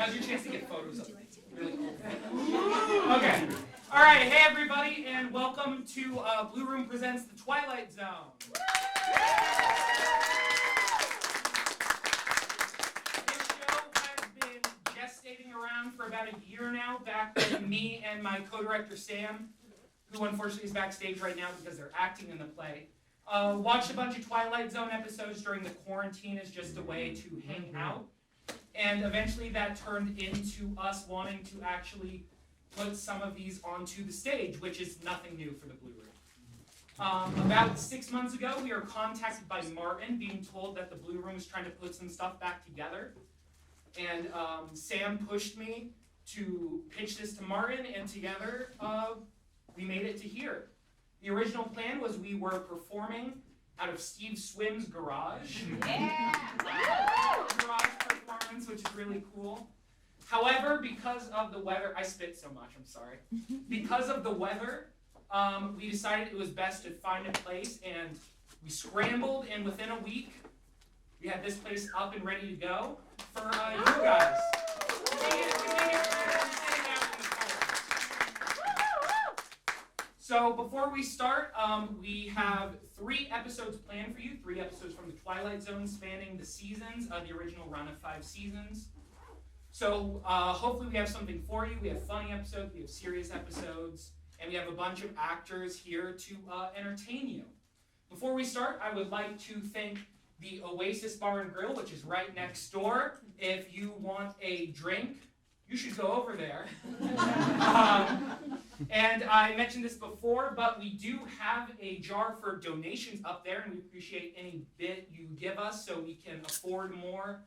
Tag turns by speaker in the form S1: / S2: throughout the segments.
S1: Now's your chance to get photos of me. Really cool. Okay. All right. Hey, everybody, and welcome to Blue Room Presents The Twilight Zone. This show has been gestating around for about a year now, back when me and my co-director Sam, who unfortunately is backstage right now because they're acting in the play, watched a bunch of Twilight Zone episodes during the quarantine as just a way to hang out. And eventually that turned into us wanting to actually put some of these onto the stage, which is nothing new for the Blue Room. About 6 months ago, we were contacted by Martin, being told that the Blue Room was trying to put some stuff back together. And Sam pushed me to pitch this to Martin, and together we made it to here. The original plan was we were performing out of Steve Swim's garage. Yeah! Garage performance, which is really cool. However, because of the weather, I spit so much, I'm sorry. Because of the weather, we decided it was best to find a place, and we scrambled, and within a week, we had this place up and ready to go for you guys. So before we start, we have 3 episodes planned for you, 3 episodes from the Twilight Zone spanning the seasons, the original run of 5 seasons. So hopefully we have something for you. We have funny episodes, we have serious episodes, and we have a bunch of actors here to entertain you. Before we start, I would like to thank the Oasis Bar and Grill, which is right next door. If you want a drink, you should go over there. And I mentioned this before, but we do have a jar for donations up there, and we appreciate any bit you give us so we can afford more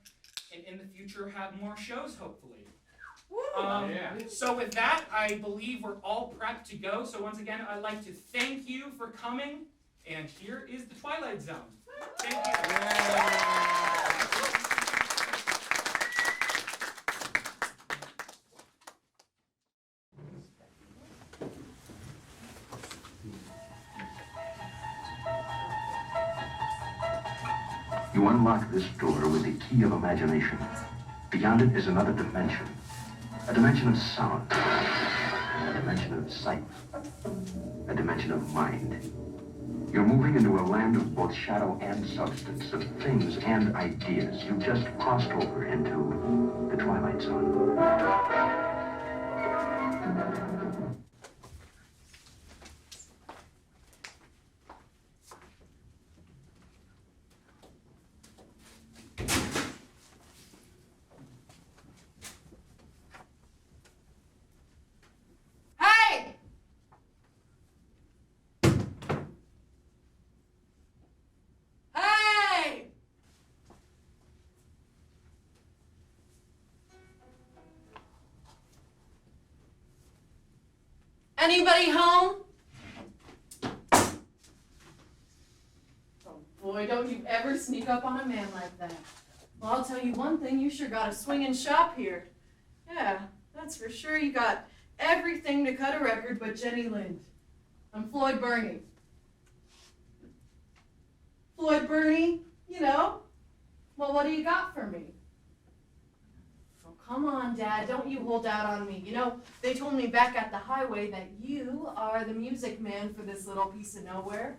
S1: and in the future have more shows, hopefully. So with that, I believe we're all prepped to go. So once again, I'd like to thank you for coming, and here is the Twilight Zone. Thank you.
S2: You unlock this door with the key of imagination. Beyond it is another dimension. A dimension of sound. A dimension of sight. A dimension of mind. You're moving into a land of both shadow and substance, of things and ideas. You've just crossed over into the Twilight Zone.
S3: Anybody home? Oh boy, don't you ever sneak up on a man like that. Well, I'll tell you one thing, you sure got a swinging shop here. Yeah, that's for sure. You got everything to cut a record but Jenny Lind. I'm Floyd Burney. Floyd Burney, you know. Well, what do you got for me? Oh, come on, Dad, don't you hold out on me. You know, they told me back at the highway that you are the music man for this little piece of nowhere.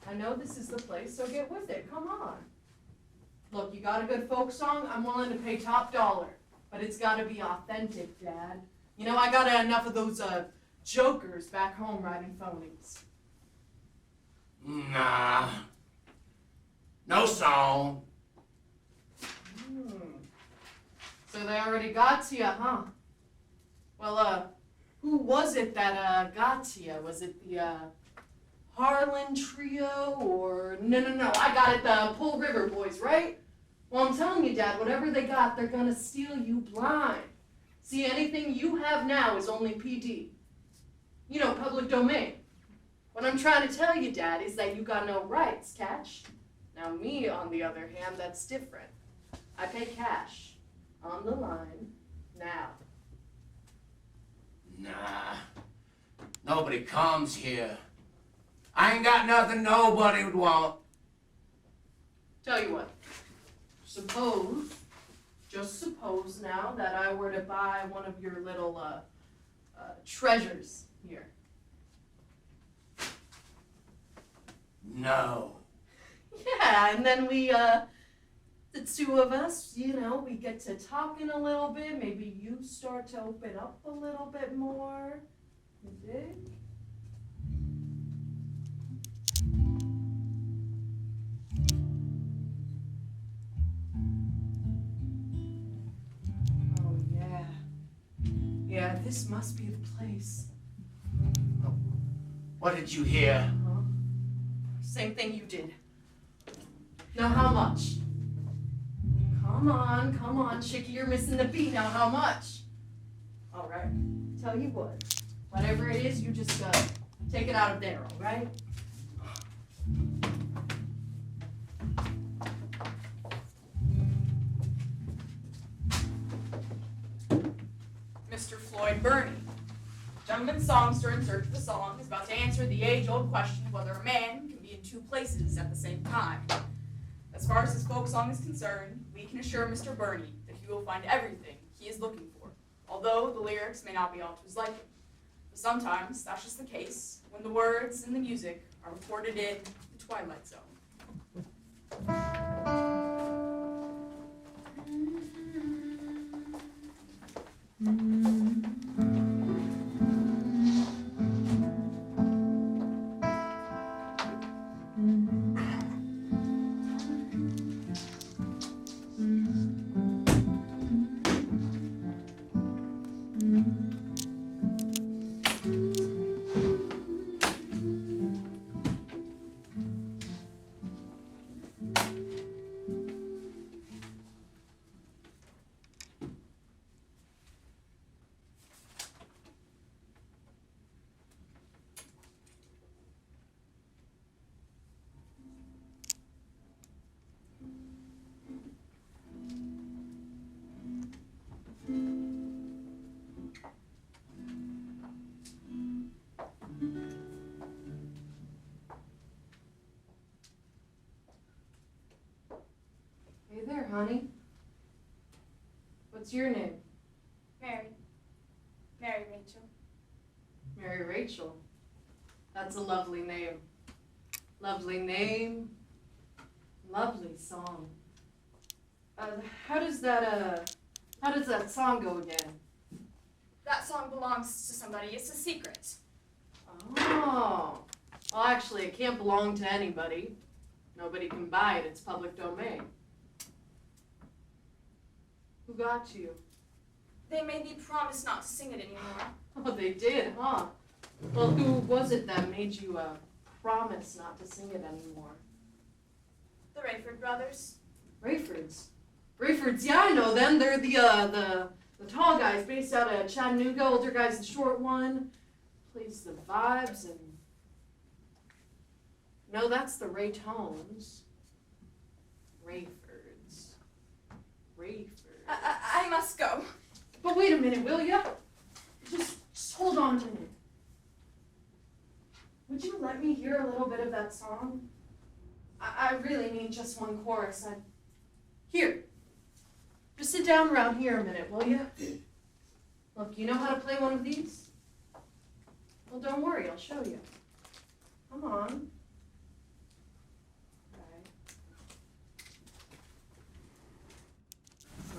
S3: I know this is the place, so get with it. Come on. Look, you got a good folk song? I'm willing to pay top dollar. But it's got to be authentic, Dad. You know, I got enough of those jokers back home writing phonies.
S4: Nah. No song.
S3: So they already got to you, huh? Well, who was it that got to you? Was it the Harlan Trio or... No, I got it, the Pull River Boys, right? Well, I'm telling you, Dad, whatever they got, they're gonna steal you blind. See, anything you have now is only PD. You know, public domain. What I'm trying to tell you, Dad, is that you got no rights, catch? Now me, on the other hand, that's different. I pay cash. On the line, now.
S4: Nah. Nobody comes here. I ain't got nothing nobody would want.
S3: Tell you what. Suppose just suppose now that I were to buy one of your little treasures here.
S4: No.
S3: Yeah, and then we, the two of us, you know, we get to talking a little bit. Maybe you start to open up a little bit more. You dig? Oh, yeah. Yeah, this must be the place.
S4: What did you hear?
S3: Huh? Same thing you did. Now how much? Come on, Chicky, you're missing the beat. Now how much? All right, tell you what. Whatever it is, you just take it out of there, all right?
S5: Mr. Floyd Burney, gentleman songster in search of the song, is about to answer the age-old question of whether a man can be in two places at the same time. As far as his folk song is concerned, we can assure Mr. Burney that he will find everything he is looking for, although the lyrics may not be all to his liking. But sometimes that's just the case when the words and the music are recorded in the Twilight Zone.
S3: Hey there, honey. What's your name?
S5: Mary Rachel.
S3: Mary Rachel. That's a lovely name. Lovely name. Lovely song. How does that song go again?
S5: That song belongs to somebody. It's a secret.
S3: Oh. Well, actually, it can't belong to anybody. Nobody can buy it. It's public domain. Who got you?
S5: They made me promise not to sing it anymore.
S3: Oh, they did, huh? Well, who was it that made you promise not to sing it anymore?
S5: The Rayford brothers.
S3: Rayfords. Rayfords, yeah, I know them. They're the tall guys based out of Chattanooga. Older guy's the short one. Plays the vibes and... No, that's the Raytones. Rayfords. Rayfords.
S5: I must go.
S3: But wait a minute, will ya? Just hold on a minute. Would you let me hear a little bit of that song? I really mean just one chorus. Here. Just sit down around here a minute, will ya? Look, you know how to play one of these? Well, don't worry, I'll show you. Come on.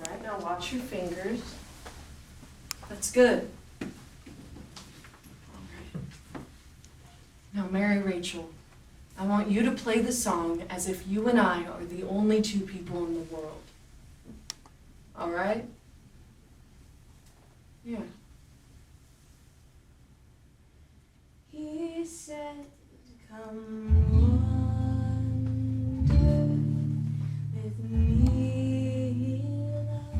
S3: Right, now watch your fingers. That's good. All right. Now, Mary Rachel, I want you to play the song as if you and I are the only two people in the world. All right? Yeah.
S6: He said, come wander with me, love.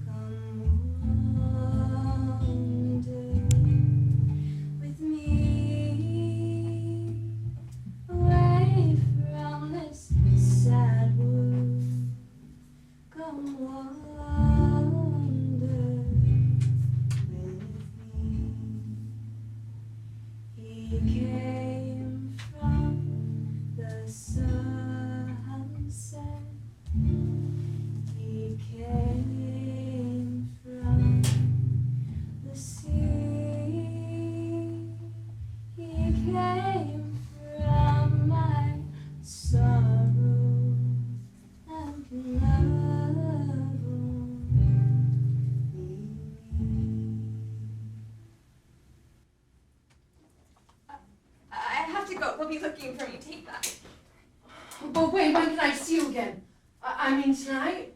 S6: Come wander with me, away from this sad world. Come wander with me. He came from
S3: But wait, when can I see you again? I mean tonight?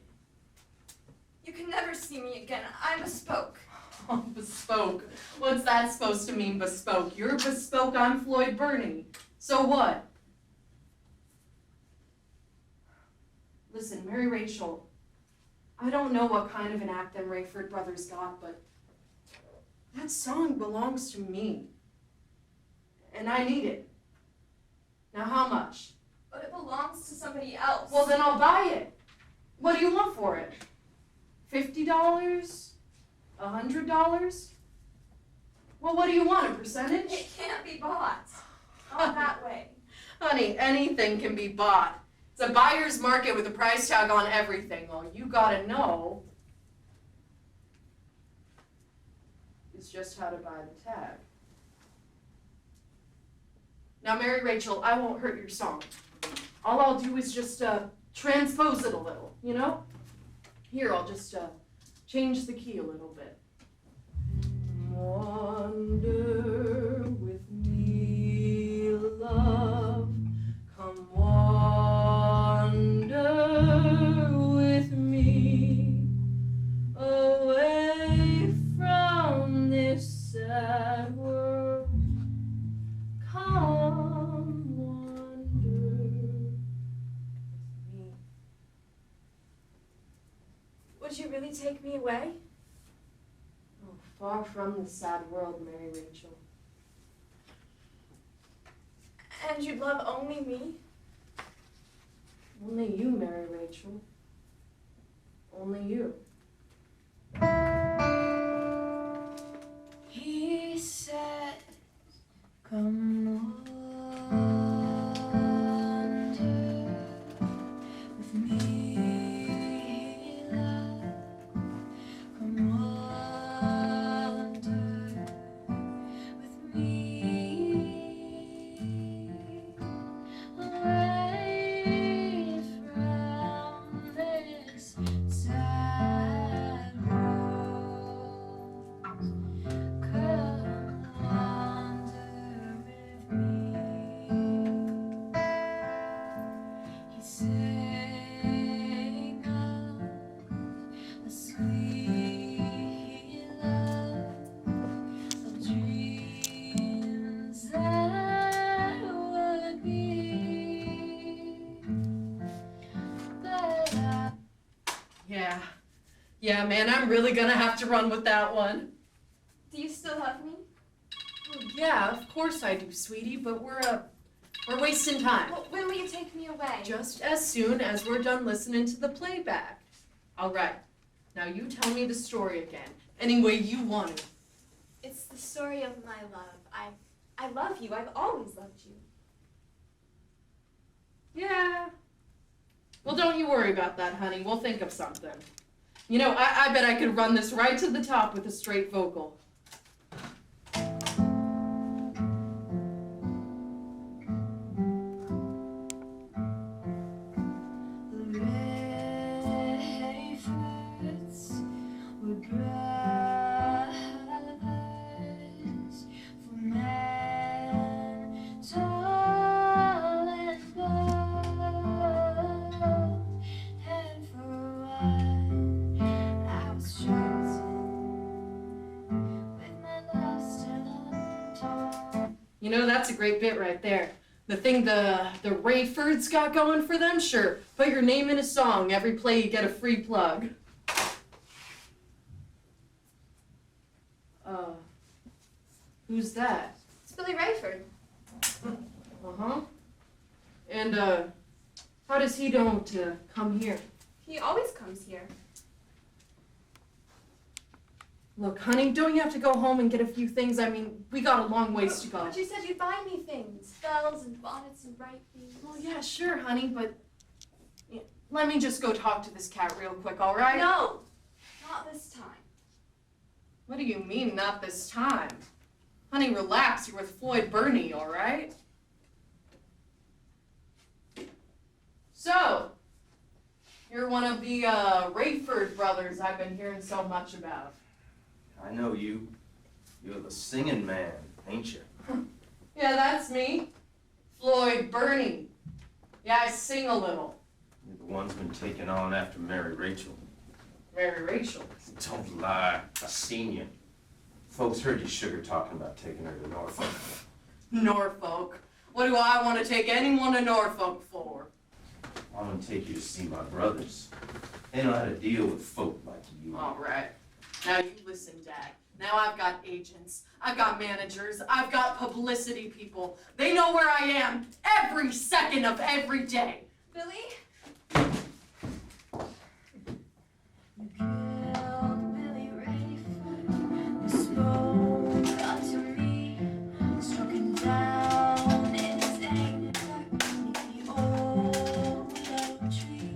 S5: You can never see me again. I'm bespoke.
S3: Oh, bespoke. What's that supposed to mean, bespoke? You're bespoke, I'm Floyd Burney. So what? Listen, Mary Rachel, I don't know what kind of an act them Rayford brothers got, but that song belongs to me. And I need it. Now how much?
S5: But it belongs to somebody else.
S3: Well, then I'll buy it. What do you want for it? $50? $100? Well, what do you want, a percentage?
S5: It can't be bought. Not that way.
S3: Honey, anything can be bought. It's a buyer's market with a price tag on everything. All you gotta know is just how to buy the tag. Now, Mary Rachel, I won't hurt your song. All I'll do is just transpose it a little, you know? Here, I'll just change the key a little bit. Wander with me, love. Come wander with me away from this sad world. Come wander with me.
S5: Would you really take me away?
S3: Oh, far from the sad world, Mary Rachel.
S5: And you'd love only me?
S3: Only you, Mary Rachel. Only you.
S6: He said, come wander with me, love. Come wander with me away from this sad world. Come wander with me. He sang of a sweet love, of dreams that would be. But
S3: Yeah, man, I'm really gonna have to run with that one.
S5: Do you still love me?
S3: Well, yeah, of course I do, sweetie, but we're wasting time.
S5: Well, when will you take me away?
S3: Just as soon as we're done listening to the playback. All right, now you tell me the story again, any way you want it.
S5: It's the story of my love. I love you. I've always loved you.
S3: Yeah. Well, don't you worry about that, honey. We'll think of something. You know, I bet I could run this right to the top with a straight vocal.
S6: the Rayfords were brothers, for man, tall and bold, and for one I was chosen, with my love still untold.
S3: You know, that's a great bit right there. The thing the Rayfords got going for them, sure. Put your name in a song. Every play you get a free plug. Who's that?
S5: It's Billy Rayford.
S3: Uh-huh. And, how does he know to come here?
S5: He always comes here.
S3: Look, honey, don't you have to go home and get a few things? I mean, we got a long ways to go.
S5: But you said you'd buy me things. Bells and bonnets and bright things.
S3: Well, yeah, sure, honey, but yeah, let me just go talk to this cat real quick, all right?
S5: No, not this time.
S3: What do you mean, not this time? Honey, relax. You're with Floyd Burney, all right? So, you're one of the Rayford brothers I've been hearing so much about.
S7: I know you. You're the singing man, ain't you?
S3: Yeah, that's me. Floyd Burney. Yeah, I sing a little.
S7: You're the one's been taken on after Mary Rachel.
S3: Mary Rachel.
S7: Don't lie. I seen you. Folks heard you sugar talking about taking her to Norfolk.
S3: Norfolk. What do I want to take anyone to Norfolk for?
S7: I want to take you to see my brothers. They know how to deal with folk like you.
S3: All right. Now you listen, Dad. Now I've got agents, I've got managers, I've got publicity people. They know where I am every second of every day.
S5: Billy?
S6: You killed Billy Rafe. You spoke unto me, struck him down in his anger beneath the old willow tree,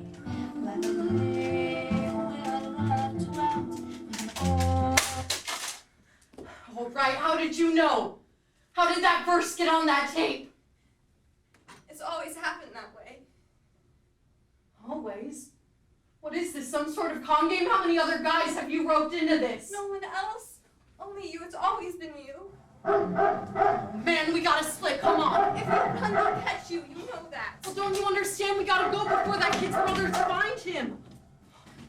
S6: where the living will have dwelt with all.
S3: All right, how did you know? How did that verse get on that tape?
S5: It's always happened that way.
S3: Always. What is this, some sort of con game? How many other guys have you roped into this?
S5: No one else. Only you. It's always been you.
S3: Man, we gotta split, come on.
S5: If you run, they'll catch you. You know that.
S3: Well, don't you understand? We gotta go before that kid's brothers find him.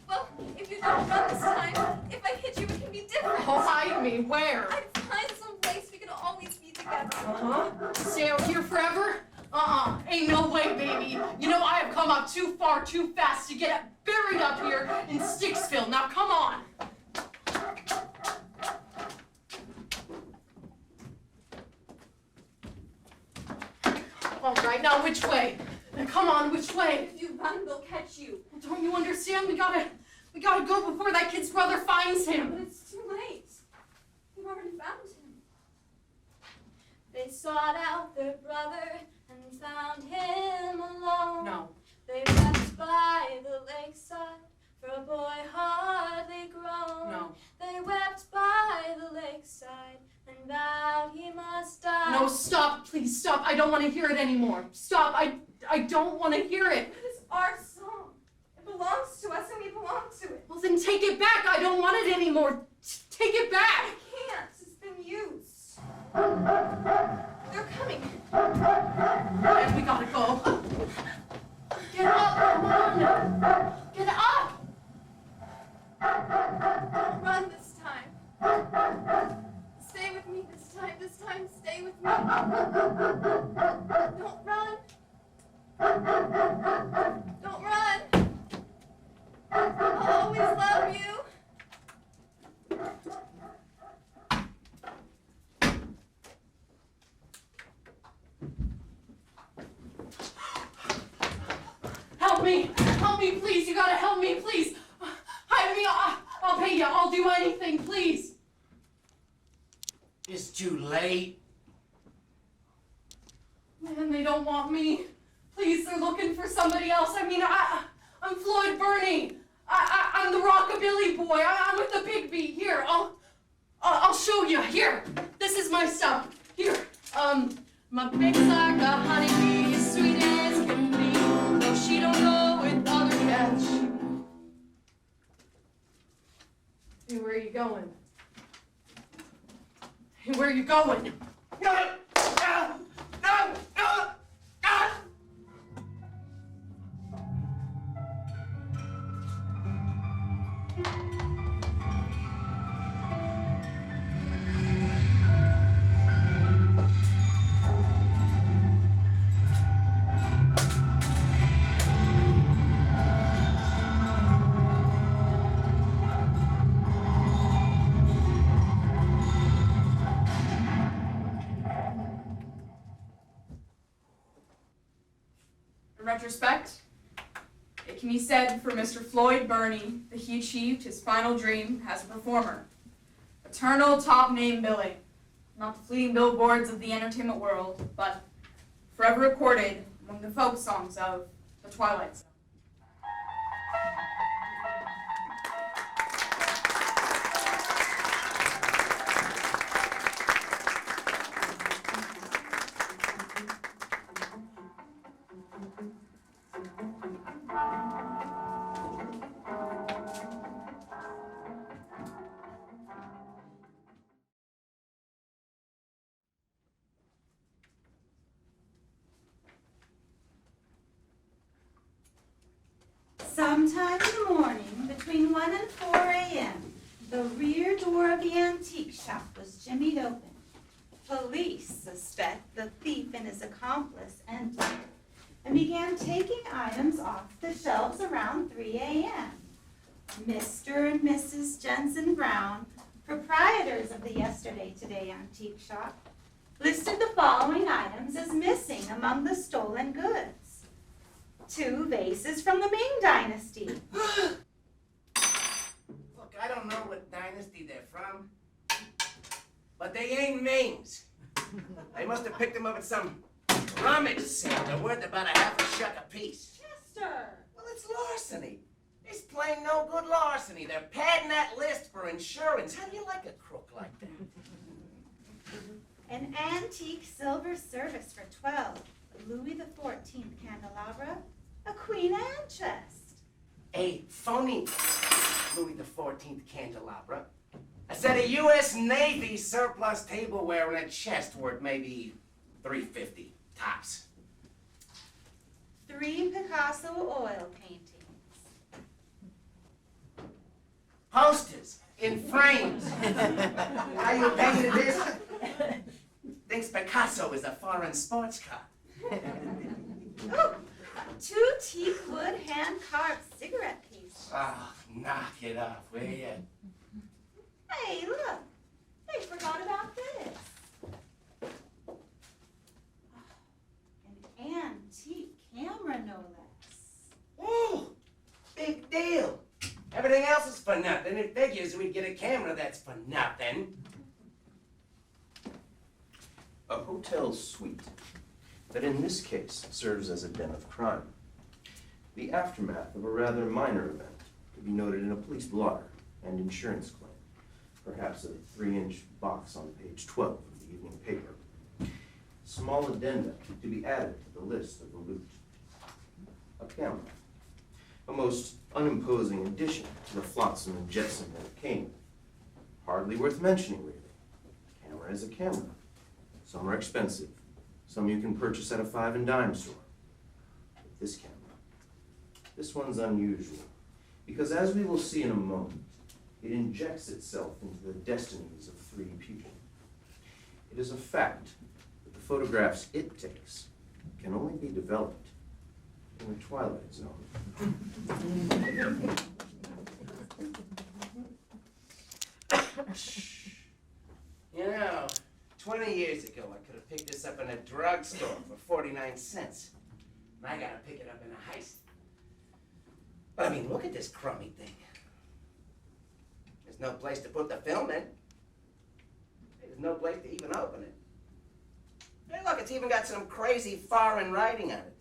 S5: Well, if you don't run this time, if I hit you, it can be different.
S3: Oh, hide me, where?
S5: I'd find some place we could always be together.
S3: Uh-huh. Stay out here forever? Ain't no way, baby. You know I have come up too far, too fast to get buried up here in Sticksville. Now come on. All right, now which way? Now come on, which way?
S5: If you run, they'll catch you.
S3: Well, don't you understand? We gotta go before that kid's brother finds
S5: But
S3: him.
S5: it's too late. You've already found him. They sought out their brother and found him alone.
S3: No.
S5: They wept by the lakeside for a boy hardly grown.
S3: No.
S5: They wept by the lakeside and vowed he must die.
S3: No, stop, please stop. I don't want to hear it anymore. Stop, I don't want to hear it.
S5: It is our song. It belongs to us and we belong to it.
S3: Well, then take it back. I don't want it anymore. Take it back.
S5: I can't. It's been used. They're coming.
S3: And we gotta go. Get up, come on. Get up.
S5: Don't run this time. Stay with me this time. This time, stay with me. Don't run. Don't run. I'll always love you.
S3: Help me, please. You gotta help me, please. Hire me. I'll pay you. I'll do anything, please.
S4: It's too late.
S3: Man, they don't want me. Please, they're looking for somebody else. I mean, I'm Floyd Burney. I'm the rockabilly boy. I'm with the big beat. Here, I'll show you. Here, this is my stuff. Here, my baby's like a honeybee, sweet as can be. No, she don't go with other cats. Hey, where are you going? Hey, where are you going?
S4: No! No! No! No! No!
S5: In retrospect, it can be said for Mr. Floyd Burney that he achieved his final dream as a performer. Eternal top name billing, not the fleeting billboards of the entertainment world, but forever recorded among the folk songs of the Twilight Zone.
S8: Sometime in the morning, between 1 and 4 a.m., the rear door of the antique shop was jimmied open. Police suspect the thief and his accomplice entered and began taking items off the shelves around 3 a.m. Mr. and Mrs. Jensen Brown, proprietors of the Yesterday Today antique shop, listed the following items as missing among the stolen goods. 2 vases from the Ming Dynasty.
S4: Look, I don't know what dynasty they're from, but they ain't Mings. They must have picked them up at some rummage sale. They're worth about a half a shuck apiece.
S8: Chester!
S4: Well, it's larceny. It's plain no good larceny. They're padding that list for insurance. How do you like a crook like that?
S8: An antique silver service for 12, a Louis XIV candelabra, a Queen Anne chest.
S4: A phony Louis XIV candelabra. I said a U.S. Navy surplus tableware and a chest worth maybe $350 tops.
S8: 3 Picasso oil paintings.
S4: Posters in frames. How you painted this? Thinks Picasso is a foreign sports car.
S8: Oh, 2 teak wood hand-carved cigarette cases.
S4: Oh, knock it off, will you?
S8: Hey, look, they forgot about this. An antique camera, no less.
S4: Ooh, big deal. Everything else is for nothing. It figures we'd get a camera that's for nothing.
S7: A hotel suite that in this case serves as a den of crime. The aftermath of a rather minor event could be noted in a police blotter and insurance claim. Perhaps a 3-inch box on page 12 of the evening paper. Small addenda to be added to the list of the loot. A camera. A most unimposing addition to the flotsam and jetsam that it came. Hardly worth mentioning, really. Camera is a camera. Some are expensive. Some you can purchase at a 5 and dime store. But this camera, this one's unusual, because as we will see in a moment, it injects itself into the destinies of 3 people. It is a fact that the photographs it takes can only be developed in the Twilight Zone.
S4: You know, 20 years ago, I could have picked this up in a drugstore for 49 cents. And I gotta pick it up in a heist. But I mean, look at this crummy thing. There's no place to put the film in. There's no place to even open it. Hey, look, it's even got some crazy foreign writing on it.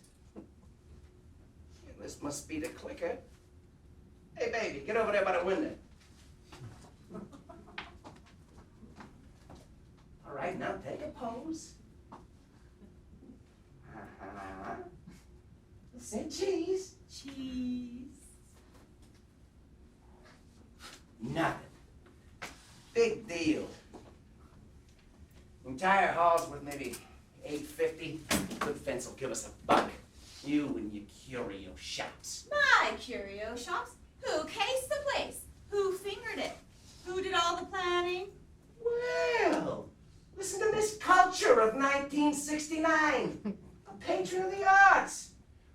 S4: This must be the clicker. Hey, baby, get over there by the window. All right, now take a pose. Say cheese.
S8: Cheese.
S4: Nothing. Big deal. Entire hall's worth maybe $8.50. Good fence will give us $1. You and your curio shops.
S8: My curio shops. Who cased the place? Who fingered it? Who did all the planning?
S4: Well, listen to Miss Culture of 1969. A patron of the arts.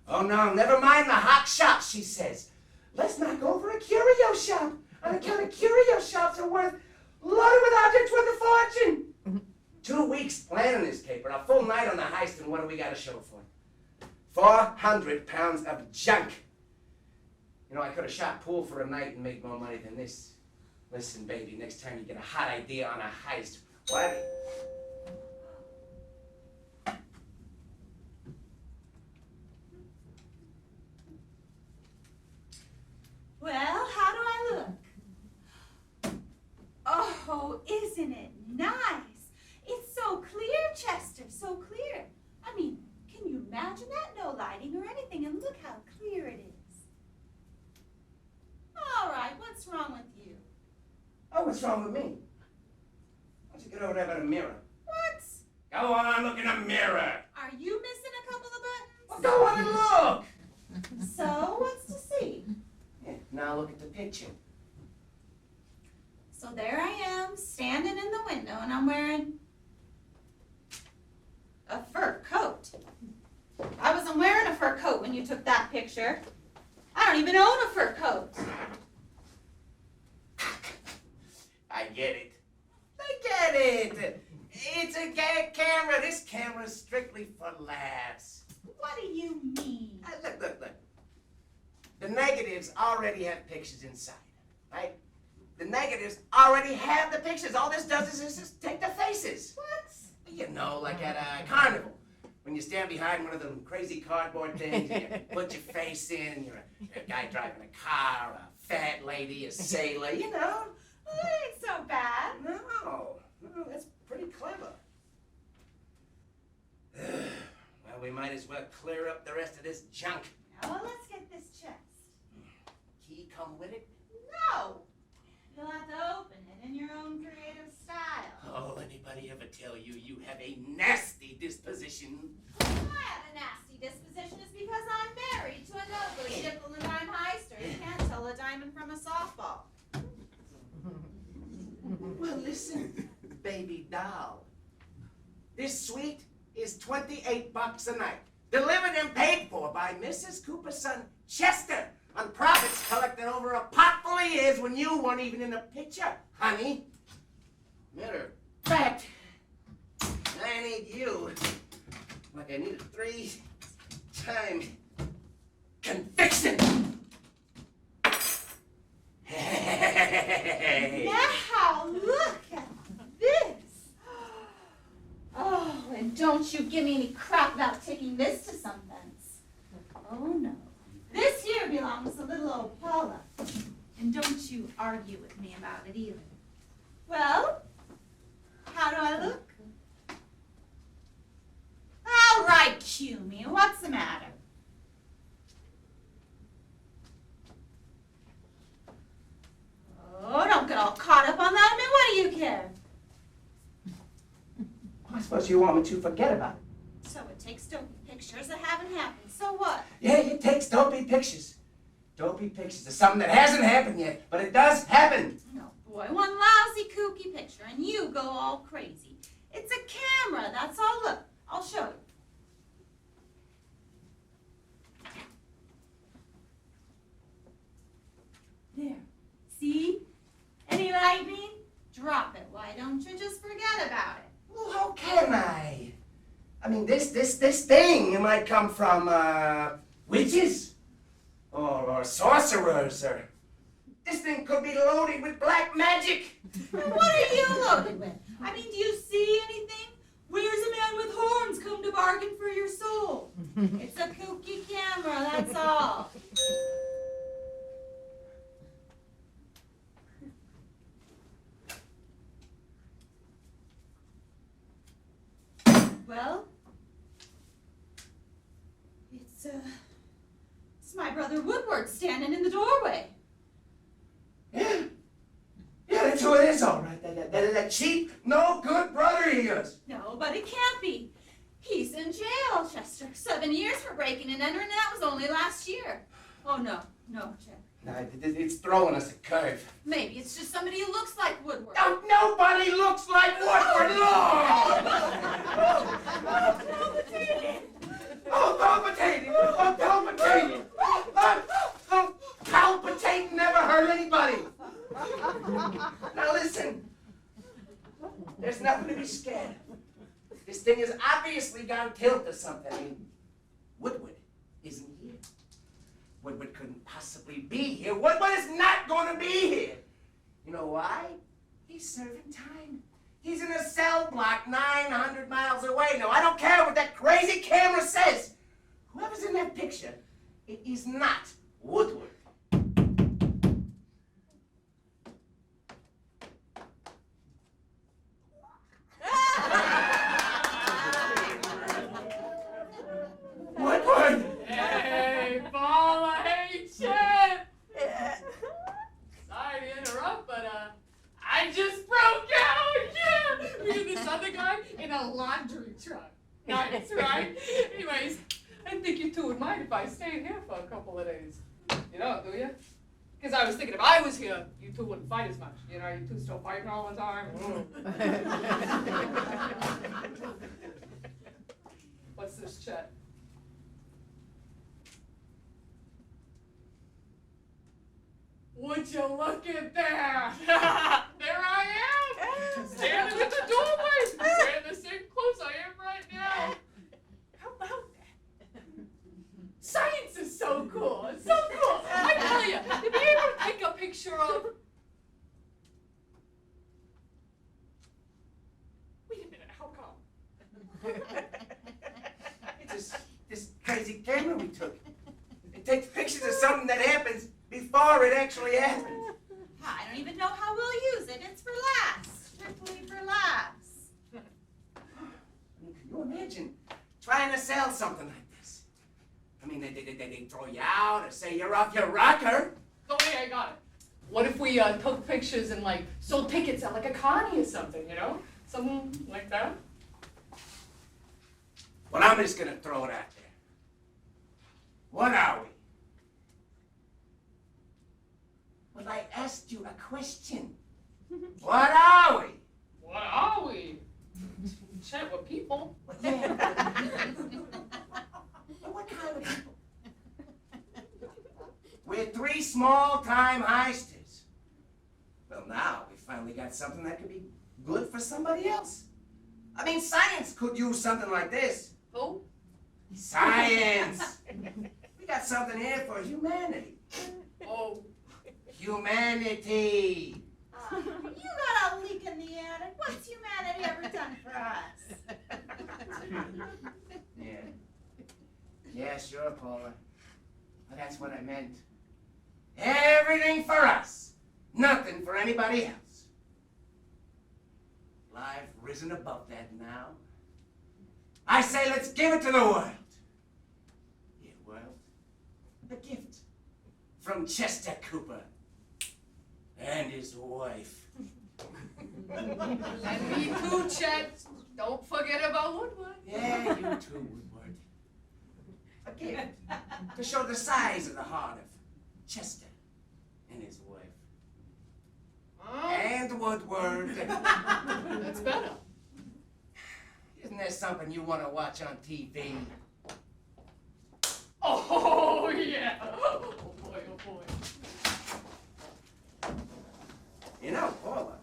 S4: Oh no, never mind the hot shots, she says. Let's knock over a curio shop. On account of curio shops are worth, loaded with objects worth a fortune. 2 weeks planning this caper, a full night on the heist, and what do we got to show for it? 400 pounds of junk. You know, I could have shot pool for a night and made more money than this. Listen, baby, next time you get a hot idea on a heist, why?
S8: Well, how do I look? Oh, isn't it nice? It's so clear, Chester, so clear. I mean, can you imagine that? No lighting or anything, and look how clear it is. All right, what's wrong with you?
S4: Oh, what's wrong with me? Why don't you get over there by the mirror?
S8: What?
S4: Go on, look in the mirror.
S8: Are you missing a couple of
S4: Well,
S8: buttons?
S4: go on and look.
S8: So, what's to see?
S4: picture.
S8: So there I am, standing in the window, and I'm wearing a fur coat. I wasn't wearing a fur coat when you took that picture. I don't even own a fur coat.
S4: I get it. I get it. It's a gag camera. This camera's strictly for laughs.
S8: What do you mean?
S4: Look. The negatives already have pictures inside, right? The negatives already have the pictures. All this does is just take the faces.
S8: What?
S4: You know, like at a carnival. When you stand behind one of them crazy cardboard things and you put your face in and you're a guy driving a car, a fat lady, a sailor, you know.
S8: Well, that ain't so bad.
S4: No, that's pretty clever. Well, we might as well clear up the rest of this junk.
S8: Now, well, let's get this chest.
S4: Key come with it?
S8: No! You'll have to open it in your own creative style.
S4: Oh, anybody ever tell you you have a nasty disposition?
S8: If I have a nasty disposition, it's because I'm married to a no-good nickel and dime heister. You can't tell a diamond from a softball.
S4: Well, listen, baby doll. This suite is $28 a night. Delivered and paid for by Mrs. Cooper's son, Chester, on profits collected over a pot full of years when you weren't even in the picture, honey. Matter of fact, I need you like I need a 3-time conviction.
S8: Now, look at this. Oh, and don't you give me any crap about taking this to some fence. Oh, no. This here belongs to little old Paula. And don't you argue with me about it either. Well, how do I look? All right, cue me. What's the matter? Oh, don't get all caught up on that. I mean, what do you care?
S4: I suppose you want me to forget about it.
S8: So it takes dopey pictures that haven't happened. So what?
S4: Yeah, it takes dopey pictures. Dopey pictures of something that hasn't happened yet, but it does happen.
S8: No, boy, one lousy kooky picture and you go all crazy. It's a camera, that's all. Look, I'll show you. There. See? Any lightning? Drop it. Why don't you just forget about it?
S4: Well, how can I? I mean, this thing might come from, witches? Or sorcerers, or... This thing could be loaded with black magic.
S8: And what are you loaded with? I mean, do you see anything? Where's a man with horns come to bargain for your soul? It's a kooky camera, that's all. Well, it's my brother Woodward standing in the doorway.
S4: Yeah, that's who it is, all right. That cheap, no good brother he is.
S8: No, but it can't be. He's in jail, Chester. 7 years for breaking and entering, and that was only last year. Oh, no, Chester.
S4: No, it's throwing us a curve.
S8: Maybe it's just somebody who looks like Woodward.
S4: No, nobody looks like Woodward.
S8: Palpitating.
S4: Oh, palpitating! Oh, palpitating! Oh, palpitating never hurt anybody! Now listen, there's nothing to be scared of. This thing has obviously gone tilt or something. I mean, Woodward isn't here. Woodward couldn't possibly be here. Woodward is not going to be here. You know why? He's serving time. He's in a cell block 900 miles away. Now, I don't care what that crazy camera says. Whoever's in that picture, it is not Woodward. Woodward!
S1: Hey, Paula, hey, Chip! Sorry to interrupt, but, I just broke out, yeah! Me and this other guy in a laundry truck. Nice, right? Anyways, I think you two would mind if I stayed here for a couple of days. You don't, do you?
S5: Because I was thinking if I was here, you two wouldn't fight as much. You know, you two still fighting all the time. What's this, Chet? Would you look at that? There I am, standing at the doorway, wearing the same clothes I am right now. How about that? Science is so cool. It's so cool. I tell you, to be able to take a picture of. Wait a minute, how come?
S4: It's this crazy camera we took. It takes pictures of something that happens before it actually happens.
S8: I don't even know how we'll use it. It's for laughs. Strictly for laughs.
S4: I mean, can you imagine trying to sell something like this? I mean, they throw you out or say you're off your rocker.
S5: Oh, wait, I got it. What if we took pictures and like sold tickets at like a Connie or something, you know? Something like that?
S4: Well, I'm just gonna throw it out there. What are we? Well, I asked you a question. What are we?
S5: What are we? Chat with people.
S4: Well, yeah. And what kind of people? We're three small-time heisters. Well, now we finally got something that could be good for somebody else. I mean, science could use something like this.
S5: Who?
S4: Science! We got something here for humanity.
S5: Oh.
S4: Humanity!
S8: You got a leak in the attic. What's humanity ever done for us?
S4: Yeah. Yeah, sure, Paula. But that's what I meant. Everything for us. Nothing for anybody else. I've risen above that now. I say let's give it to the world. Yeah, world. A gift from Chester Cooper and his wife.
S5: And me too, Chet. Don't forget about Woodward.
S4: Yeah, you too, Woodward. A gift to show the size of the heart of Chester and his wife. And Woodward.
S5: That's better.
S4: Isn't there something you want to watch on TV?
S5: Oh, yeah. Oh, boy, oh, boy.
S4: You know, Paula,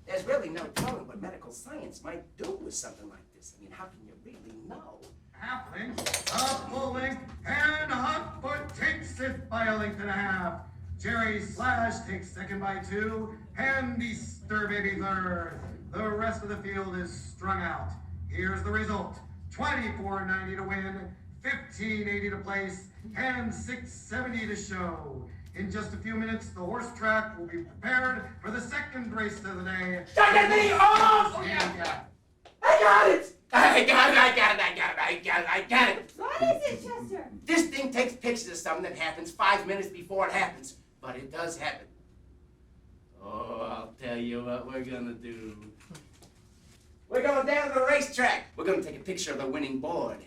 S4: there's really no telling what medical science might do with something like this. I mean, how can you really know?
S9: Half length, a full length, and Hot Foot takes it by a length and a half. Jerry Slash takes second by 2, and Easter Baby third. The rest of the field is strung out. Here's the result. $24.90 to win, $15.80 to place, and $6.70 to show. In just a few minutes, the horse track will be prepared for the second race of the day.
S4: Don't get me off!
S5: Oh, yeah.
S4: I got it! I got it!
S8: What is it, Chester?
S4: This thing takes pictures of something that happens 5 minutes before it happens. But it does happen. Oh, I'll tell you what we're gonna do. We're going down to the racetrack. We're gonna take a picture of the winning board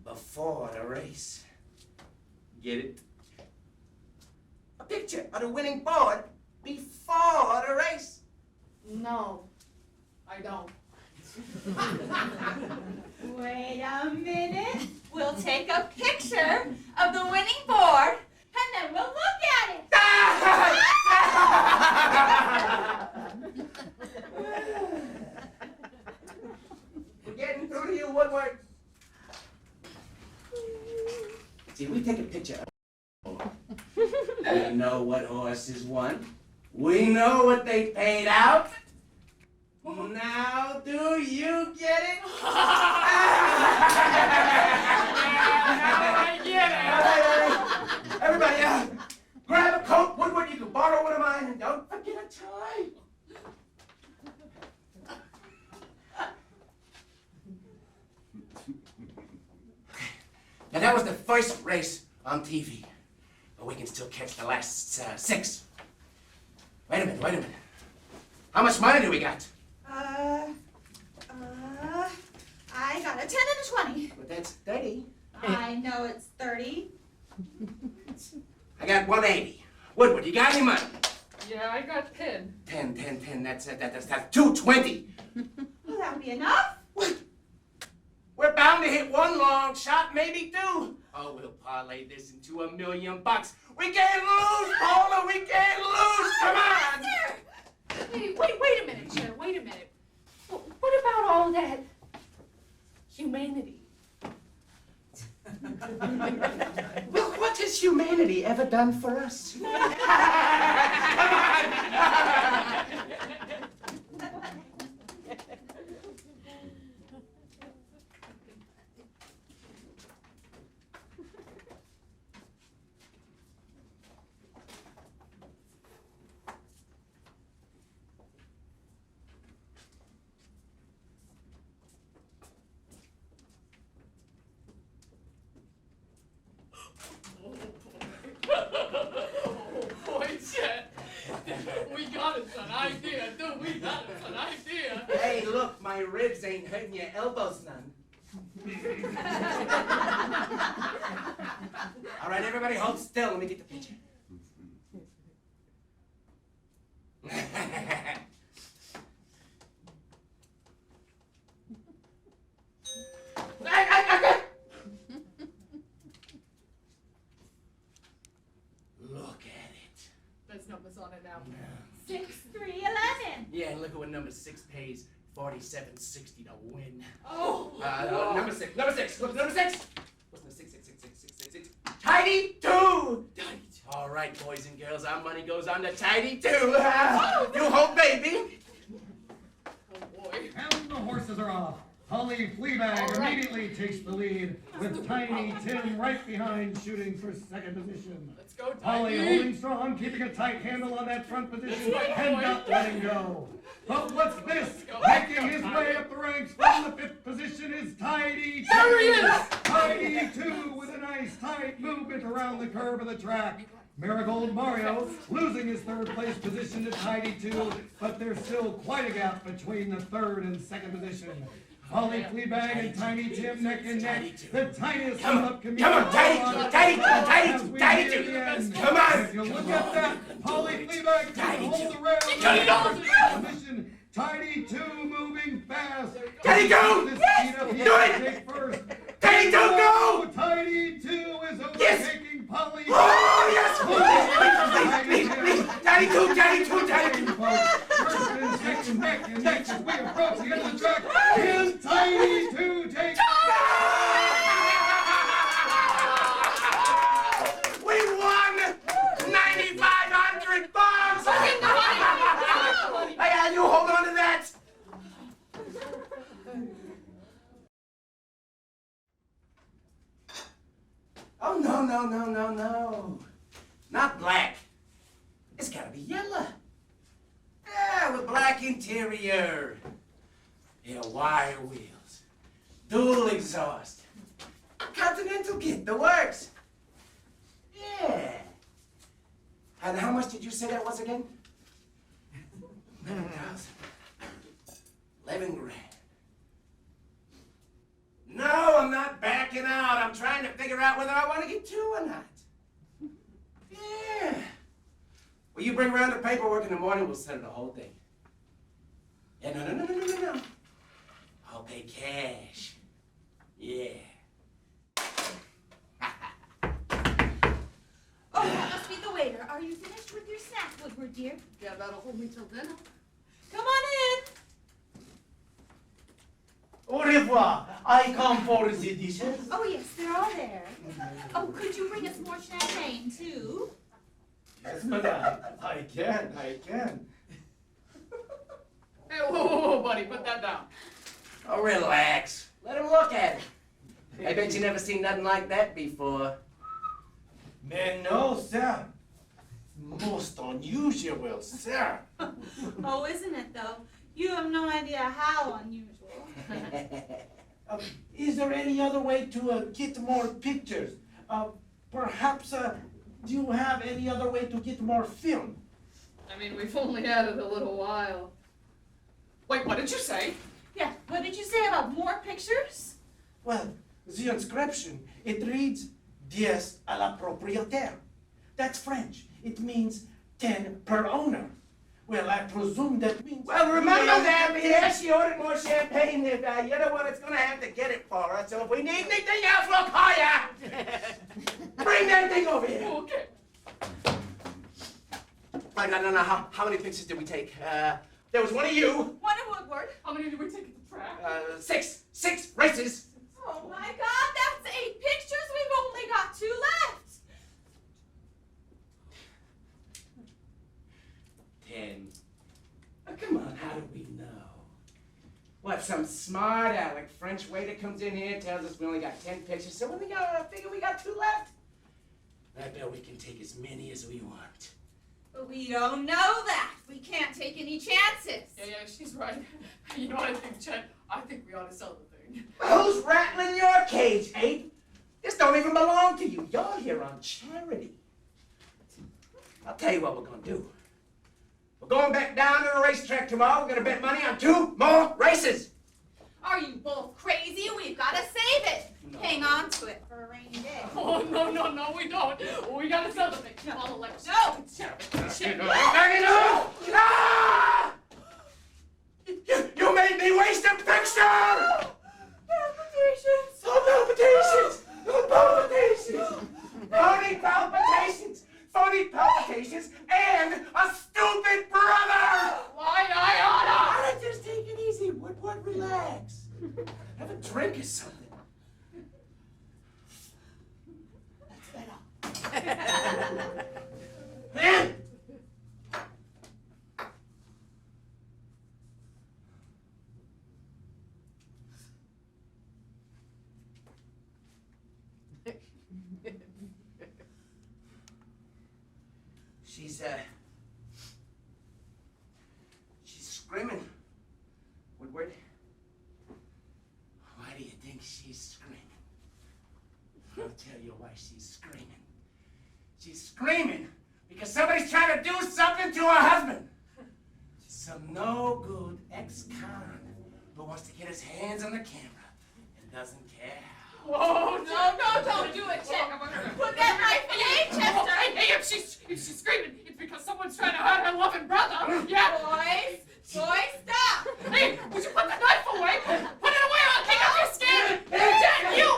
S4: before the race. Get it? A picture of the winning board before the race.
S5: No, I don't.
S8: Wait a minute. We'll take a picture of the winning board, and then we'll look at it.
S4: We're getting through to you, Woodward. See, we take a picture of we know what horses won. We know what they paid out. Now, do you get it?
S5: Now I get it.
S4: Everybody, grab a coat, Woodward. You can borrow one of mine, and don't forget a tie. Now, that was the first race on TV. But we can still catch the last 6. Wait a minute. How much money do we got?
S8: I got a 10 and a 20.
S4: But that's 30.
S8: I know it's 30.
S4: I got 180. Woodward, you got any money?
S3: Yeah, I got 10.
S4: 10. That's 220.
S8: Well, that'll be enough.
S4: What? We're bound to hit one long shot, maybe two. Oh, we'll parlay this into $1 million. We can't lose, Paula. We can't lose. Come on.
S3: Hey, wait a minute, Cher, wait a minute. What about all that humanity?
S4: Well, what has humanity ever done for us? Come on.
S3: Boy, Cher, we got us an idea, dude. We got us an idea.
S4: Hey, look, my ribs ain't hurting your elbows none. All right, everybody hold still. Let me get the picture. Look at it.
S3: There's numbers on it now.
S8: 6311.
S4: Yeah, and look at what number 6 pays. $47.60 to win.
S3: Oh,
S4: Number six. Look, number 6. What's number 6? Tidy 2. All right, boys and girls, our money goes on to Tidy 2. You hold, baby.
S3: oh boy.
S9: And the horses are off. Holly Fleabag immediately takes the lead, with Tiny Tim right behind, shooting for second position.
S3: Let's go,
S9: Holly
S3: Tiny.
S9: holding strong, keeping a tight handle on that front position, and not letting go. But what's this? Making his way up the ranks from the 5th position is Tidy 2.
S3: There he is!
S9: Tidy 2 with a nice tight movement around the curve of the track. Marigold Mario losing his 3rd place position to Tidy 2, but there's still quite a gap between the 3rd and 2nd position. Holly Fleabag and Tiny Tim neck and neck, the tiniest sum-up community.
S4: Come on, Tidy 2. Come on.
S9: If you look at that, Holly Fleabag can hold the rail. Position. Tidy 2 moving fast.
S4: Tidy 2!
S9: This speed up, he
S4: Do
S9: can
S4: it!
S9: take first.
S4: Tidy 2, go!
S9: Tidy 2 is overtaking
S4: Yes!
S9: Polly.
S4: Oh, yes! Please! Tidy 2!
S9: First and second neck and neck as we approach the end of the track. Here's Tidy 2 takes.
S4: We won 9,500 bucks! Hey, you hold on to that! Oh, no. Not black. It's gotta be yellow. Yeah, with black interior. Yeah, wire wheels. Dual exhaust. Continental kit, the works. Yeah. And how much did you say that was again? 11,000. 11 grand. No, I'm not backing out. I'm trying to figure out whether I want to get 2 or not. Yeah. Will you bring around the paperwork in the morning? We'll settle the whole thing. Yeah, no. I'll pay cash. Yeah.
S8: Oh, that must be the waiter. Are you finished with your snack, Woodward, dear?
S3: Yeah, that'll hold me till dinner.
S8: Come on in.
S10: Au revoir. I come for the dishes.
S8: Oh, yes, they're all there. Oh, could you bring us more champagne, too?
S10: Yes, madame. I can.
S3: Hey, whoa, buddy, put that down.
S4: Oh, relax. Let him look at it. I bet you never seen nothing like that before.
S10: Man, no, sir. Most unusual, sir.
S8: Oh, isn't it, though? You have no idea how unusual.
S10: Is there any other way to get more pictures? Perhaps, do you have any other way to get more film?
S3: I mean, we've only had it a little while. Wait, what did you say?
S8: Yeah, what did you say about more pictures?
S10: Well, the inscription, it reads, Dies à la propriétaire. That's French. It means 10 per owner. Well, I presume that means...
S4: Well, remember that, Pierre. She ordered more champagne than you're the one that's gonna have to get it for us. So if we need anything else, we'll call ya. Bring that thing over here.
S1: Okay.
S4: Right, no. How many pictures did we take? There was one of you.
S5: One in Woodward.
S1: How many did we take at the track?
S4: 6 races.
S5: Oh my God, that's 8 pictures. We've only got 2 left.
S4: 10. Oh, come on, how do we know? What, some smart aleck French waiter comes in here and tells us we only got 10 pictures, so we figure we got 2 left? I bet we can take as many as we want.
S5: But we don't know that. We can't take any chances.
S1: Yeah, she's right. You know what I think, Chet? I think we ought to sell the thing.
S4: Who's rattling your cage, Abe? This don't even belong to you. You're here on charity. I'll tell you what we're gonna do. We're going back down to the racetrack tomorrow. We're gonna bet money on 2 more races.
S5: Are you both crazy? We've got to save it.
S4: No.
S8: Hang on to it for a rainy day.
S1: Oh, no, we don't. We gotta sell the thing. I'll elect.
S5: No.
S1: Chet.
S4: Ah! You made me waste a picture!
S5: Palpitations.
S4: Oh, palpitations! Phony palpitations, and a stupid brother!
S1: Why, I oughta!
S4: Alright, just take it easy, Woodward, relax. Have a drink or something. That's better. Man! She's screaming. Woodward, why do you think she's screaming? I'll tell you why she's screaming. She's screaming because somebody's trying to do something to her husband. Some no-good ex-con who wants to get his hands on the camera and doesn't care.
S1: Whoa,
S5: No, don't do it, Chet. Put that knife in Chester.
S1: Hey, if she's screaming, it's because someone's trying to hurt her loving brother. Yeah.
S5: Boys, stop.
S1: Hey, would you put the knife away? Put it away or I'll kick off your skin. Jen, you.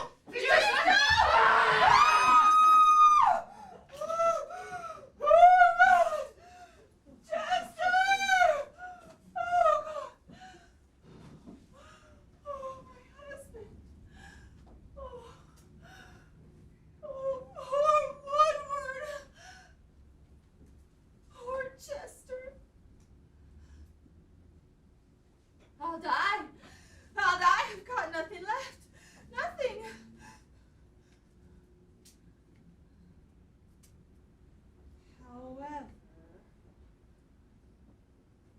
S5: I'll die. I've got nothing left. Nothing. However,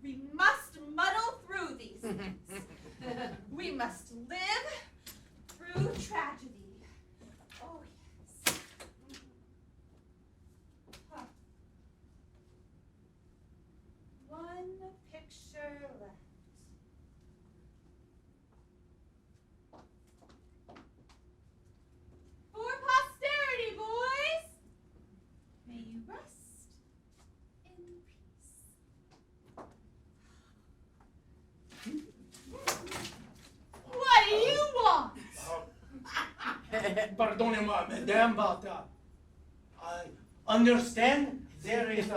S5: we must muddle through these things. We must live through tragedy. Oh, yes. Huh. One picture left. For posterity, boys! May you rest in peace. What do you want?
S10: Pardonnez-moi, madame, but I understand there is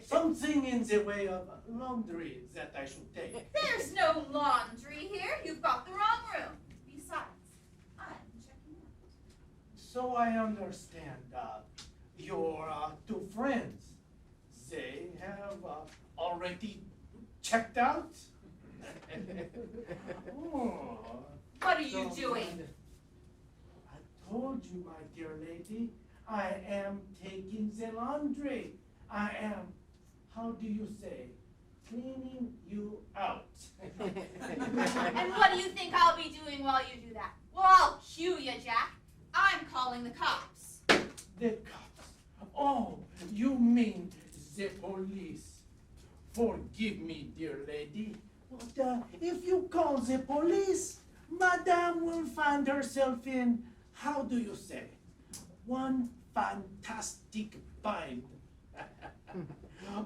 S10: something in the way of laundry that I should take.
S5: There's no laundry here. You've got the wrong room. Besides, I'm checking out.
S10: So I understand your 2 friends, they have already checked out? Oh,
S5: What are you
S10: so
S5: doing?
S10: I told you, my dear lady, I am taking the laundry. I am, how do you say, cleaning you out.
S5: And what do you think I'll be doing while you do that? Well, I'll cue you, Jack. I'm calling the cops.
S10: The cops. Oh, you mean the police. Forgive me, dear lady, but if you call the police, Madame will find herself in, how do you say, one fantastic find.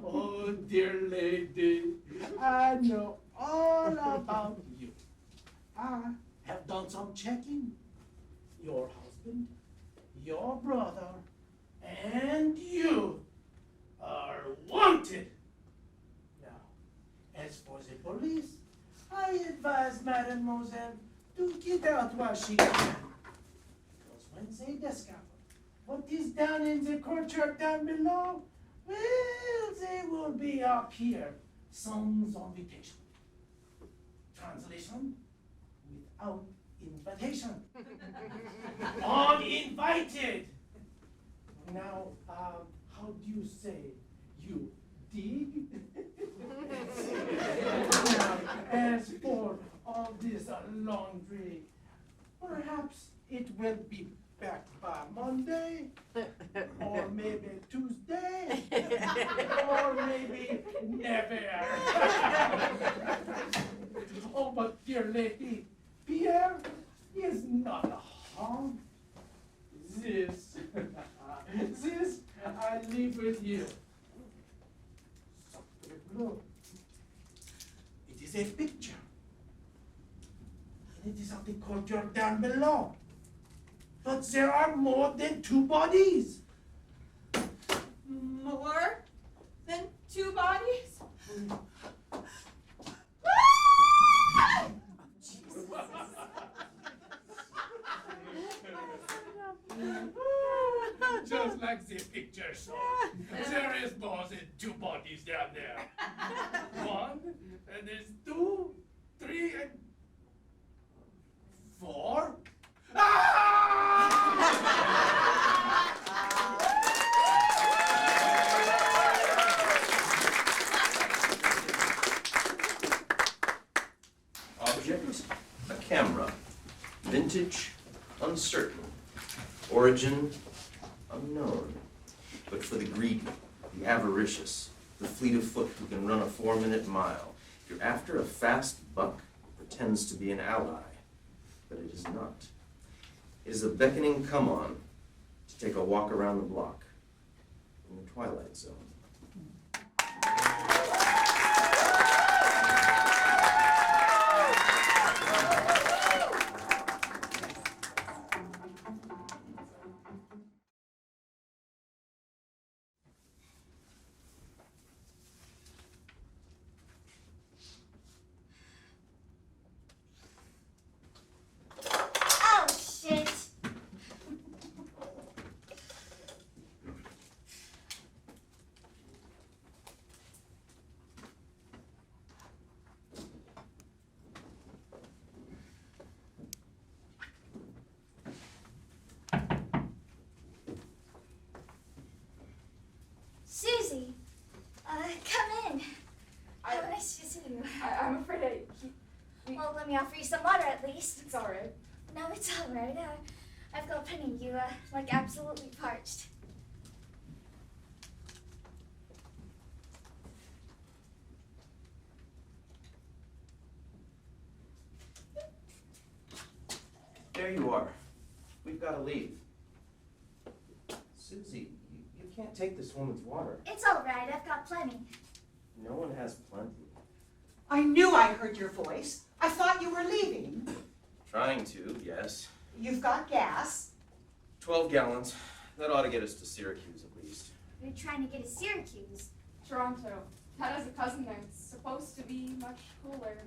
S10: Oh, dear lady, I know all about you. I have done some checking. Your husband, your brother, and you are wanted. Now, as for the police, I advise Mademoiselle to get out while she can. Because when they discover what is down in the courtyard down below, well, they will be up here sans invitation. Translation: without invitation. Uninvited. Now, how do you say you dig? Now, as for all this laundry, perhaps it will be back by Monday, or maybe Tuesday, or maybe never. Oh, but dear lady, Pierre is not harmed. This I leave with you. Sacre bleu. It is a picture. And it is of the courtyard down below. But there are more than 2 bodies.
S5: More than 2 bodies?
S10: Just like the picture shows. There is more than 2 bodies down there. 1, and there's 2, 3, and 4.
S7: Object, a camera. Vintage, uncertain. Origin, unknown. But for the greedy, the avaricious, the fleet of foot who can run a 4-minute mile, if you're after a fast buck, pretends to be an ally. But it is not. It is a beckoning come-on to take a walk around the block in the Twilight Zone.
S6: Oh, shit. Susie, come in. How nice to see you.
S5: I'm afraid
S6: Well, let me offer you some water at least.
S5: it's alright.
S6: No, it's all right. I've got plenty. You, like, absolutely parched.
S7: There you are. We've got to leave. Susie, you can't take this woman's water.
S6: It's all right. I've got plenty.
S7: No one has plenty.
S11: I knew I heard your voice. I thought you were leaving.
S7: Trying to, yes.
S11: You've got gas.
S7: 12 gallons. That ought to get us to Syracuse at least.
S6: You're trying to get to Syracuse.
S5: Toronto. Ted has a cousin there. It's supposed to be much cooler.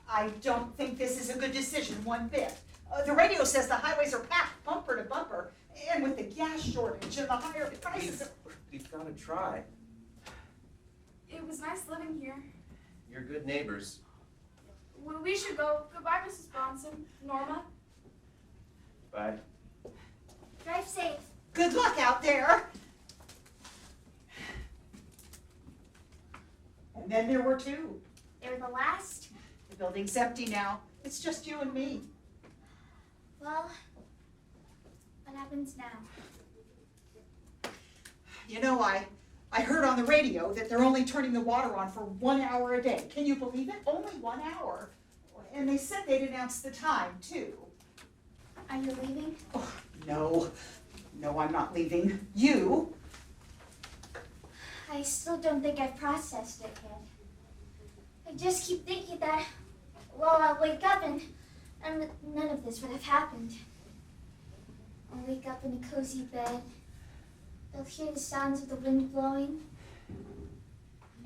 S11: I don't think this is a good decision one bit. The radio says the highways are packed bumper to bumper, and with the gas shortage and the higher prices.
S7: We've got to try.
S5: It was nice living here.
S7: You're good neighbors.
S5: Well, we should go. Goodbye, Mrs. Bronson. Norma.
S7: Bye.
S6: Drive safe.
S11: Good luck out there. And then there were 2.
S6: They were the last.
S11: The building's empty now. It's just you and me.
S6: Well, what happens now?
S11: You know, I heard on the radio that they're only turning the water on for 1 hour a day. Can you believe it? Only 1 hour. And they said they'd announce the time, too.
S6: Are you leaving?
S11: Oh, no. No, I'm not leaving. You?
S6: I still don't think I've processed it yet. I just keep thinking that, well, I'll wake up and none of this would have happened. I'll wake up in a cozy bed. They'll hear the sounds of the wind blowing.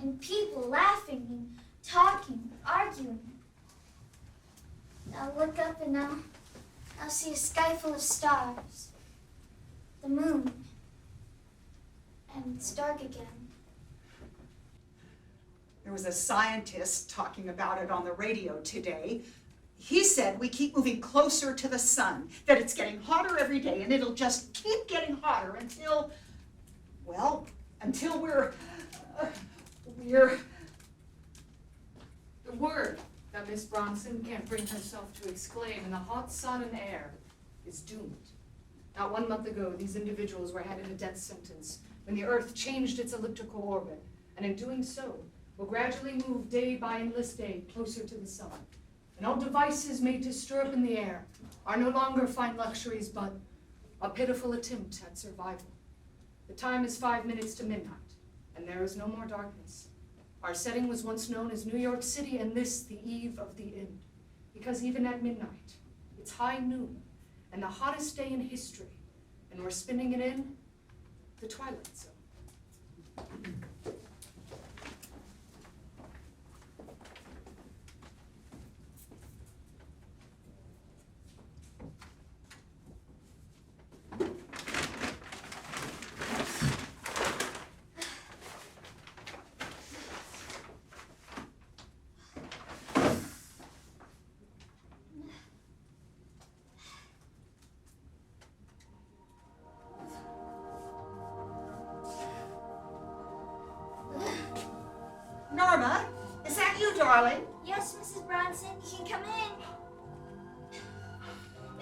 S6: And people laughing and talking, arguing. I'll look up and I'll see a sky full of stars. The moon. And it's dark again.
S11: There was a scientist talking about it on the radio today. He said we keep moving closer to the sun, that it's getting hotter every day, and it'll just keep getting hotter until, well, until we're
S3: The word that Miss Bronson can't bring herself to exclaim in the hot sun and air is doomed. Not 1 month ago, these individuals were handed a death sentence when the Earth changed its elliptical orbit, and in doing so, will gradually move day by endless day closer to the sun. And all devices made to stir up in the air are no longer fine luxuries, but a pitiful attempt at survival. The time is 5 minutes to midnight, and there is no more darkness. Our setting was once known as New York City, and this the eve of the end. Because even at midnight, it's high noon, and the hottest day in history, and we're spinning it in the Twilight Zone.
S11: Norma, is that you, darling?
S6: Yes, Mrs. Bronson, you can come in.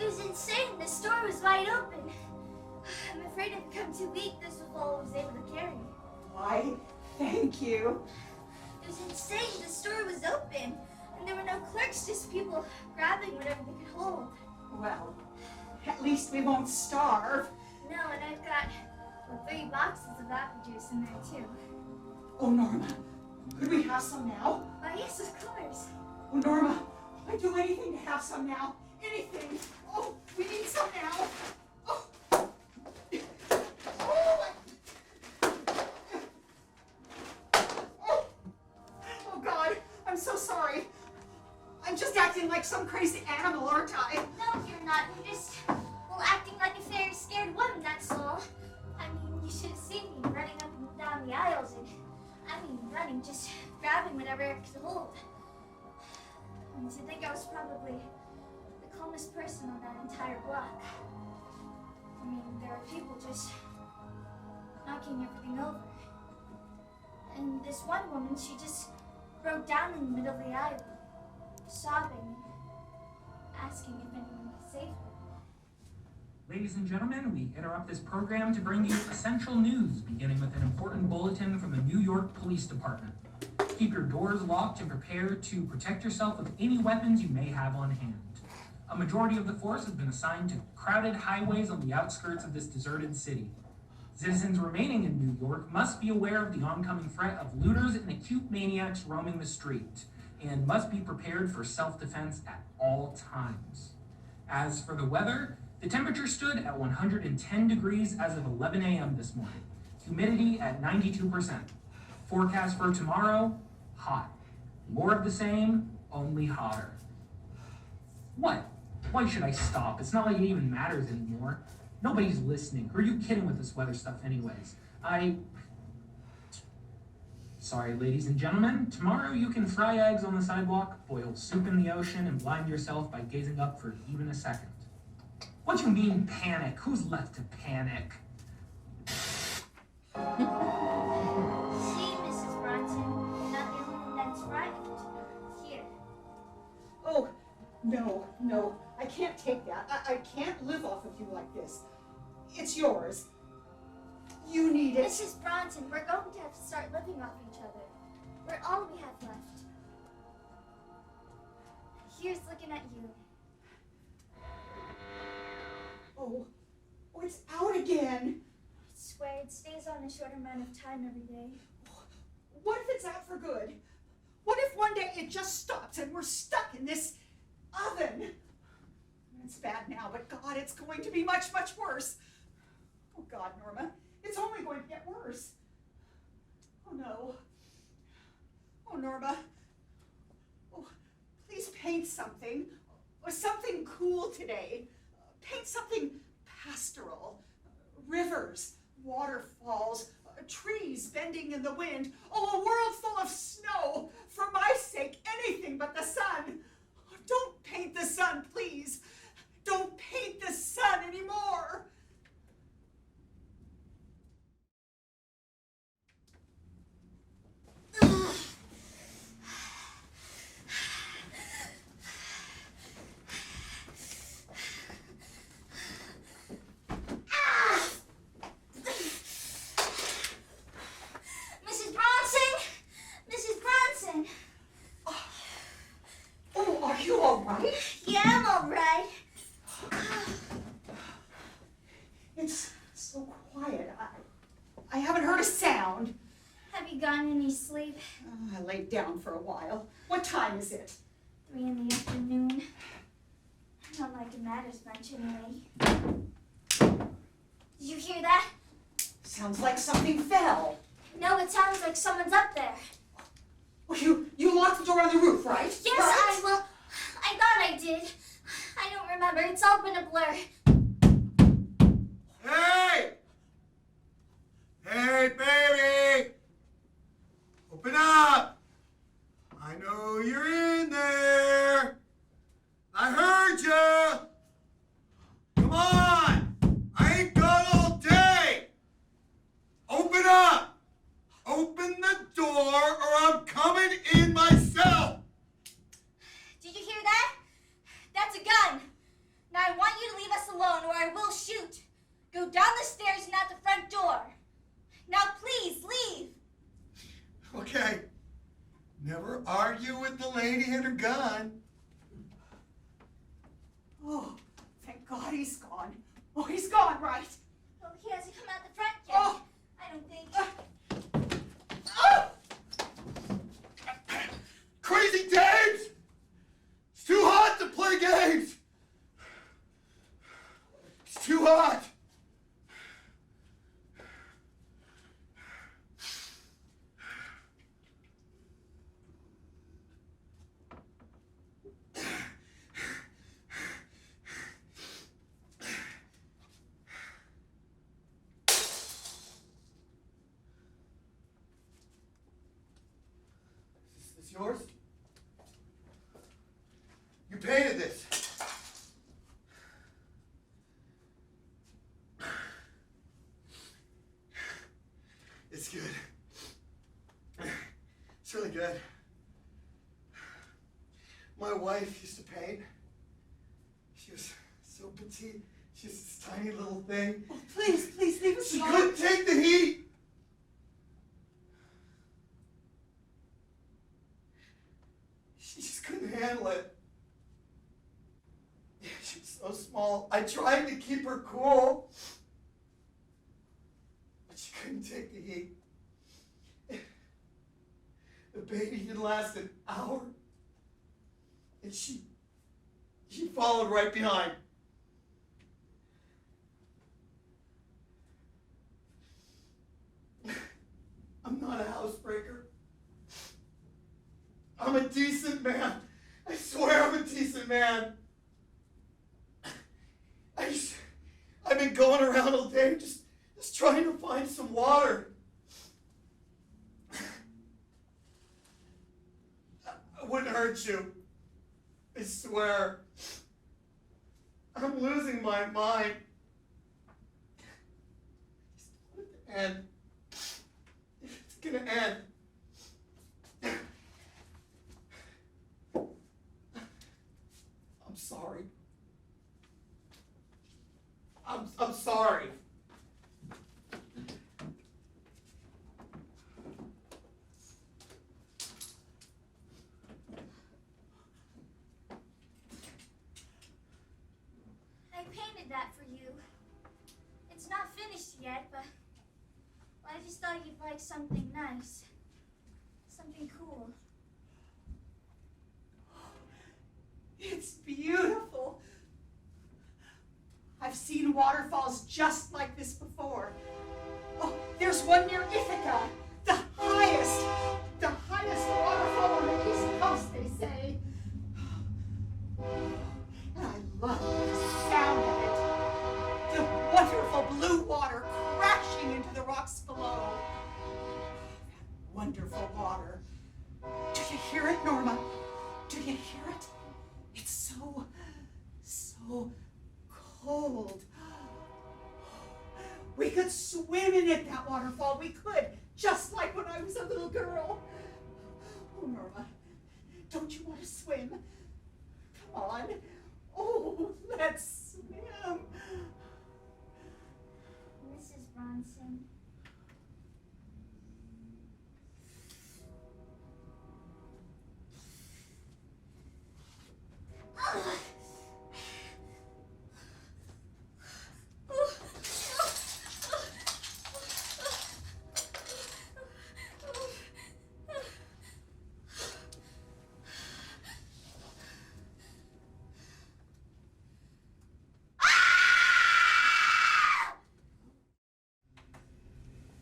S6: It was insane. The store was wide open. I'm afraid I've become too weak. This was all I was able to carry.
S11: Why, thank you.
S6: It was insane. The store was open, and there were no clerks, just people grabbing whatever they could hold.
S11: Well, at least we won't starve.
S6: No, and I've got 3 boxes of apple juice in there, too.
S11: Oh, Norma, could we have some now?
S6: Oh, yes, of course.
S11: Oh, Norma, I'd do anything to have some now. Anything. Oh, we need some now. Oh. Oh, God, I'm so sorry. I'm just acting like some crazy animal, aren't I?
S6: No, you're not. You're just, well, acting like a very scared woman, that's all. I mean, you should have seen me running up and down the aisles and, running, just grabbing whatever I could hold. And to think I was probably the calmest person on that entire block. I mean, there were people just knocking everything over. And this one woman, she just broke down in the middle of the aisle, sobbing, asking if anyone could save her.
S1: Ladies and gentlemen, we interrupt this program to bring you essential news, beginning with an important bulletin from the New York Police Department. Keep your doors locked and prepare to protect yourself with any weapons you may have on hand. A majority of the force has been assigned to crowded highways on the outskirts of this deserted city. Citizens remaining in New York must be aware of the oncoming threat of looters and acute maniacs roaming the street, and must be prepared for self-defense at all times. As for the weather, the temperature stood at 110 degrees as of 11 a.m. this morning. Humidity at 92%. Forecast for tomorrow, hot. More of the same, only hotter. What? Why should I stop? It's not like it even matters anymore. Nobody's listening. Who are you kidding with this weather stuff anyways? Sorry, ladies and gentlemen. Tomorrow you can fry eggs on the sidewalk, boil soup in the ocean, and blind yourself by gazing up for even a second. What do you mean panic? Who's left to panic?
S6: See, Mrs. Bronson, you're not the only one that's frightened. Here.
S11: Oh, no, I can't take that. I can't live off of you like this. It's yours. You need it.
S6: Mrs. Bronson, we're going to have to start living off each other. We're all we have left. Here's looking at you.
S11: Oh, it's out again.
S6: I swear it stays on a short amount of time every day.
S11: What if it's out for good? What if one day it just stops and we're stuck in this oven? It's bad now, but God, it's going to be much, much worse. Oh God, Norma, it's only going to get worse. Oh no. Oh, Norma. Oh, please paint something. Or something cool today. Paint something pastoral. Rivers, waterfalls, trees bending in the wind. Oh, a world full of snow. For my sake, anything but the sun. Oh, don't paint the sun, please. Don't paint the sun anymore.
S6: Mrs. Bronson! Mrs. Bronson!
S11: Oh, are you all right?
S6: Yeah, I'm all right.
S11: It's so quiet. I haven't heard a sound.
S6: Have you gotten any sleep?
S11: I laid down for a while. What time is it?
S6: 3 in the afternoon. Not like it matters much anyway. Did you hear that?
S11: Sounds like something fell.
S6: No, it sounds like someone's up there.
S11: Oh, you locked the door on the roof, right?
S6: Yes,
S11: right?
S6: I thought I did. I don't remember. It's all been a blur.
S9: Hey! Hey, baby! Open up! I know you're in there! I heard ya! Come on! I ain't gone all day! Open up! Open the door or I'm coming in myself!
S6: Did you hear that? That's a gun. Now I want you to leave us alone or I will shoot. Go down the stairs and out the front door. Now please, leave.
S9: Okay. Never argue with the lady and her gun.
S11: Oh, thank God he's gone. Oh, he's gone, right?
S6: Well, he hasn't come out the front yet.
S11: Oh.
S6: I don't think.
S11: Oh!
S9: Crazy Dames! It's too hot to play games! It's too hot! Is this yours? You painted this. It's good. It's really good. My wife used to paint. She was so petite. She was this tiny little thing.
S11: Oh, please, leave us
S9: She
S11: alone.
S9: couldn't take the heat. She just couldn't handle it. She was so small. I tried to keep her cool, but she couldn't take the heat. The baby didn't last an hour, and she followed right behind. I'm not a housebreaker. I'm a decent man. I swear I'm a decent man. I've been going around all day just trying to find some water. I wouldn't hurt you. I swear. I'm losing my mind. And it's gonna end. I'm sorry. I'm sorry.
S6: I painted that for you. It's not finished yet, but I just thought you'd like something nice. something cool.
S11: It's beautiful. I've seen waterfalls just like this before. Oh, there's one near Ithaca, the highest waterfall on the East Coast, they say. And I love the sound of it. The wonderful blue water crashing into the rocks below. That wonderful water. Do you hear it, Norma? Do you hear it? It's so cold. We could swim in it, that waterfall. We could, just like when I was a little girl. Oh, Norma, don't you want to swim? Come on. Oh, let's swim.
S6: Mrs. Bronson.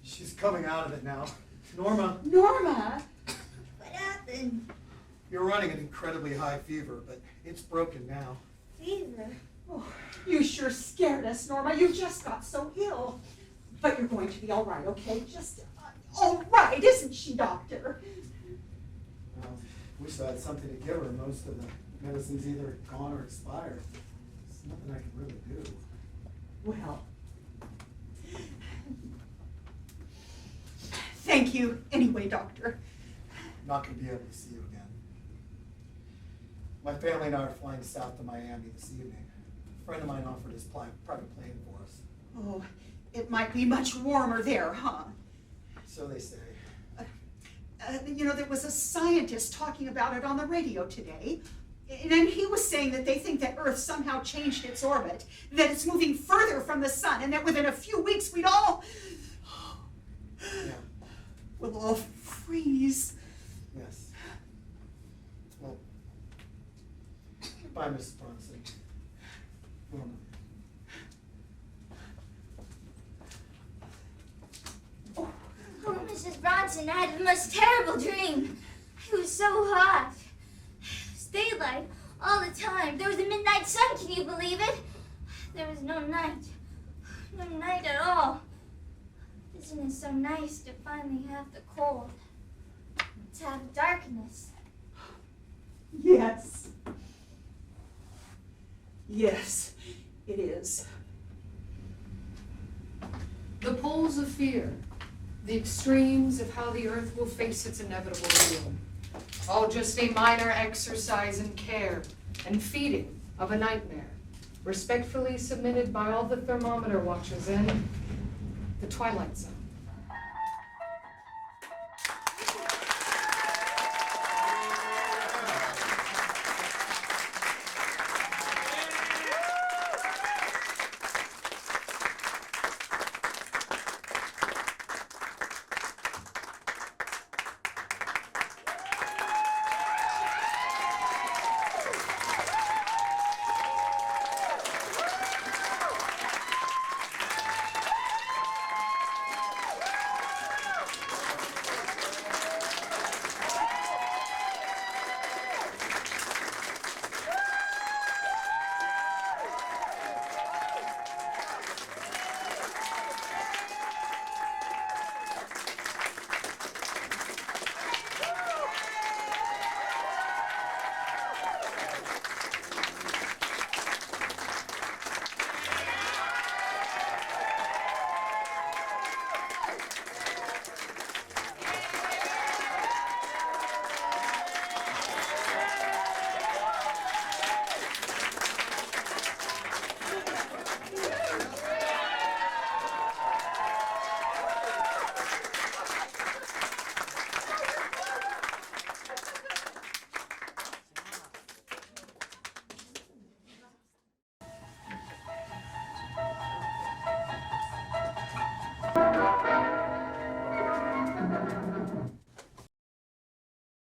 S10: She's coming out of it now. Norma,
S11: Norma!
S6: What happened?
S10: you're running an incredibly high fever, but it's broken now.
S6: Fever?
S11: Oh, you sure scared us, Norma. You just got so ill. But you're going to be all right, okay? Just all right, isn't she, Doctor?
S10: Well, wish I had something to give her. Most of the medicine's either gone or expired. There's nothing I can really do.
S11: Well, thank you anyway, Doctor.
S10: I'm not going to be able to see you again. My family and I are flying south to Miami this evening. A friend of mine offered his private plane for us.
S11: Oh, it might be much warmer there, huh?
S10: So they say.
S11: You know, there was a scientist talking about it on the radio today. And he was saying that they think that Earth somehow changed its orbit, that it's moving further from the sun, and that within a few weeks we'd all...
S10: Yeah.
S11: We'll all freeze.
S10: Yes. Well, goodbye, Mrs. Bronson. Norma.
S6: Oh, Mrs. Bronson, I had the most terrible dream. It was so hot. It was daylight all the time. There was a midnight sun, can you believe it? There was no night. No night at all. Isn't it so nice to finally have the cold? To have darkness.
S11: Yes. Yes, it is.
S3: The poles of fear, the extremes of how the earth will face its inevitable doom, all just a minor exercise in care and feeding of a nightmare, respectfully submitted by all the thermometer watchers in the Twilight Zone.